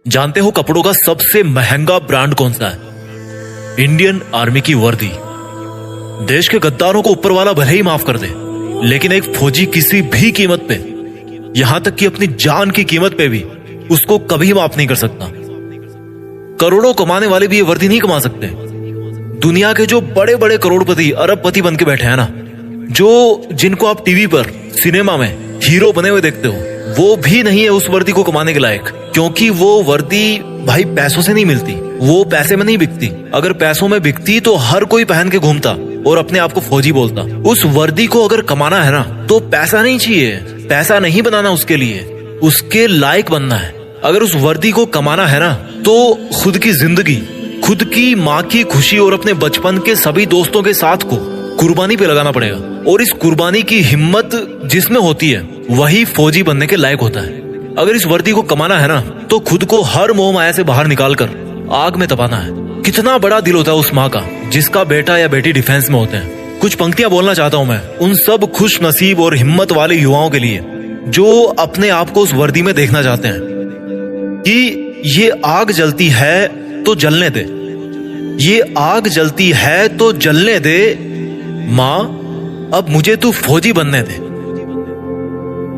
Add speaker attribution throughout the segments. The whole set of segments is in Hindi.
Speaker 1: जानते हो कपड़ों का सबसे महंगा ब्रांड कौन सा है? इंडियन आर्मी की वर्दी। देश के गद्दारों को ऊपर वाला भले ही माफ कर दे, लेकिन एक फौजी किसी भी कीमत पे, यहां तक कि अपनी जान की कीमत पे भी उसको कभी माफ नहीं कर सकता। करोड़ों कमाने वाले भी ये वर्दी नहीं कमा सकते। दुनिया के जो बड़े बड़े करोड़पति अरबपति बन के बैठे हैं ना, जो जिनको आप टीवी पर सिनेमा में हीरो बने हुए देखते हो, वो भी नहीं है उस वर्दी को कमाने के लायक। क्योंकि वो वर्दी भाई पैसों से नहीं मिलती, वो पैसे में नहीं बिकती। अगर पैसों में बिकती तो हर कोई पहन के घूमता और अपने आप को फौजी बोलता। उस वर्दी को अगर कमाना है ना, तो पैसा नहीं चाहिए, पैसा नहीं बनाना उसके लिए, उसके लायक बनना है। अगर उस वर्दी को कमाना है ना, तो खुद की जिंदगी, खुद की माँ की खुशी और अपने बचपन के सभी दोस्तों के साथ को कुर्बानी पे लगाना पड़ेगा। और इस कुर्बानी की हिम्मत जिसमें होती है, वही फौजी बनने के लायक होता है। अगर इस वर्दी को कमाना है ना, तो खुद को हर मोह माया से बाहर निकाल कर आग में तपाना है। कितना बड़ा दिल होता है उस माँ का जिसका बेटा या बेटी डिफेंस में होते हैं। कुछ पंक्तियां बोलना चाहता हूं मैं उन सब खुश नसीब और हिम्मत वाले युवाओं के लिए जो अपने आप को उस वर्दी में देखना चाहते हैं कि ये आग जलती है तो जलने दे, ये आग जलती है तो जलने दे, माँ अब मुझे तू फौजी बनने दे।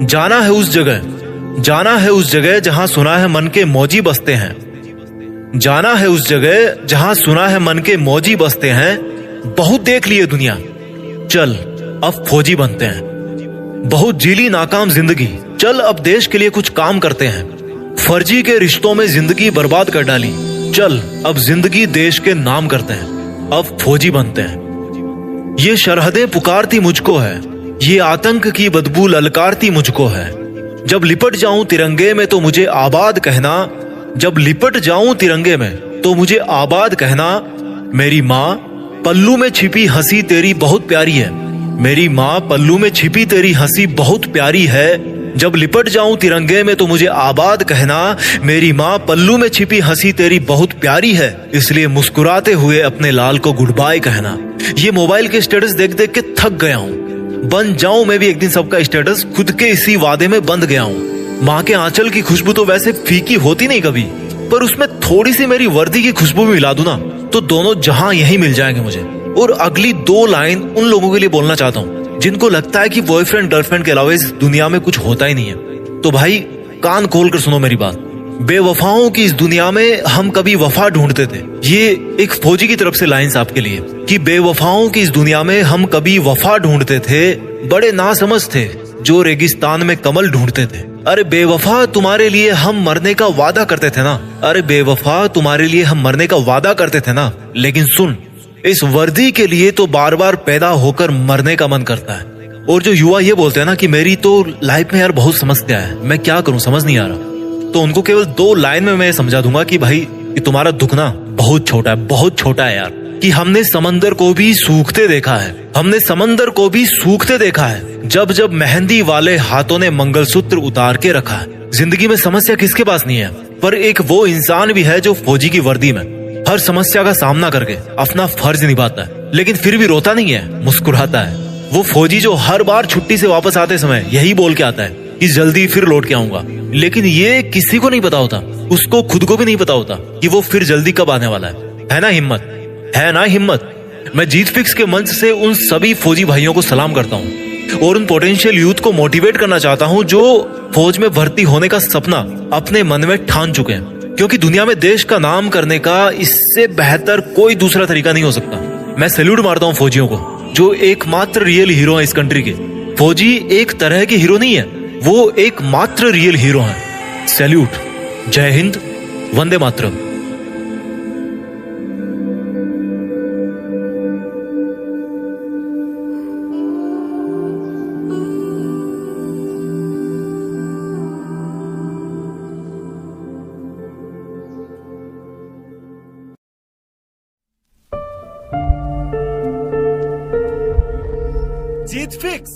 Speaker 1: जाना है उस जगह, जाना है उस जगह जहां सुना है मन के मौजी बसते हैं, जाना है उस जगह जहां सुना है मन के मौजी बसते हैं। बहुत देख लिए दुनिया, चल अब फौजी बनते हैं। बहुत जीली नाकाम जिंदगी, चल अब देश के लिए कुछ काम करते हैं। फर्जी के रिश्तों में जिंदगी बर्बाद कर डाली, चल अब जिंदगी देश के नाम करते हैं। अब फौजी बनते हैं। ये सरहदें पुकारती मुझको है, ये आतंक की बदबू ललकारती मुझको है। जब लिपट जाऊं तिरंगे में तो मुझे आबाद कहना, जब लिपट जाऊं तिरंगे में तो मुझे आबाद कहना। मेरी माँ पल्लू में छिपी हंसी तेरी बहुत प्यारी है, मेरी माँ पल्लू में छिपी तेरी हंसी बहुत प्यारी है। जब लिपट जाऊं तिरंगे में तो मुझे आबाद कहना, मेरी माँ पल्लू में छिपी हंसी तेरी बहुत प्यारी है। इसलिए मुस्कुराते हुए अपने लाल को गुड बाय कहना। ये मोबाइल के स्टेटस देख देख के थक गया हूँ, बन जाऊं मैं भी एक दिन सबका स्टेटस, खुद के इसी वादे में बंध गया हूँ। माँ के आंचल की खुशबू तो वैसे फीकी होती नहीं कभी, पर उसमें थोड़ी सी मेरी वर्दी की खुशबू भी मिला दूं ना, तो दोनों जहां यही मिल जाएंगे मुझे। और अगली 2 लाइन उन लोगों के लिए बोलना चाहता हूँ जिनको लगता है कि बॉयफ्रेंड गर्लफ्रेंड के अलावा इस दुनिया में कुछ होता ही नहीं है। तो भाई कान खोल कर सुनो मेरी बात। बेवफाओं की इस दुनिया में हम कभी वफा ढूंढते थे, ये एक फौजी की तरफ से लाइंस आपके लिए, कि बेवफाओं की इस दुनिया में हम कभी वफा ढूंढते थे, बड़े नासमझ थे जो रेगिस्तान में कमल ढूंढते थे। अरे बेवफा तुम्हारे लिए हम मरने का वादा करते थे ना, अरे बेवफा तुम्हारे लिए हम मरने का वादा करते थे ना। लेकिन सुन, इस वर्दी के लिए तो बार बार पैदा होकर मरने का मन करता है। और जो युवा ये बोलते हैं ना कि मेरी तो लाइफ में यार बहुत समस्या है, मैं क्या करूं समझ नहीं आ रहा, तो उनको केवल 2 लाइन में मैं समझा दूंगा कि भाई कि तुम्हारा दुख ना बहुत छोटा है, बहुत छोटा है यार। कि हमने समंदर को भी सूखते देखा है, हमने समंदर को भी सूखते देखा है, जब जब मेहंदी वाले हाथों ने मंगलसूत्र उतार के रखा है। जिंदगी में समस्या किसके पास नहीं है, पर एक वो इंसान भी है जो फौजी की वर्दी में हर समस्या का सामना करके अपना फर्ज निभाता है, लेकिन फिर भी रोता नहीं है, मुस्कुराता है। वो फौजी जो हर बार छुट्टी से वापस आते समय यही बोल के आता है कि जल्दी फिर लौट के आऊंगा, लेकिन ये किसी को नहीं पता होता, उसको खुद को भी नहीं पता होता कि वो फिर जल्दी कब आने वाला है ना हिम्मत, है ना हिम्मत। मैं जीत फिक्स के मंच से उन सभी फौजी भाइयों को सलाम करता हूँ और उन पोटेंशियल यूथ को मोटिवेट करना चाहता हूँ जो फौज में भर्ती होने का सपना अपने मन में ठान चुके हैं। क्योंकि दुनिया में देश का नाम करने का इससे बेहतर कोई दूसरा तरीका नहीं हो सकता। मैं सैल्यूट मारता हूँ फौजियों को जो एकमात्र रियल हीरो है इस कंट्री के। फौजी एक तरह के हीरो नहीं है, वो एकमात्र रियल हीरो है। सैल्यूट, जय हिंद, वंदे मातरम।
Speaker 2: जीत फिक्स।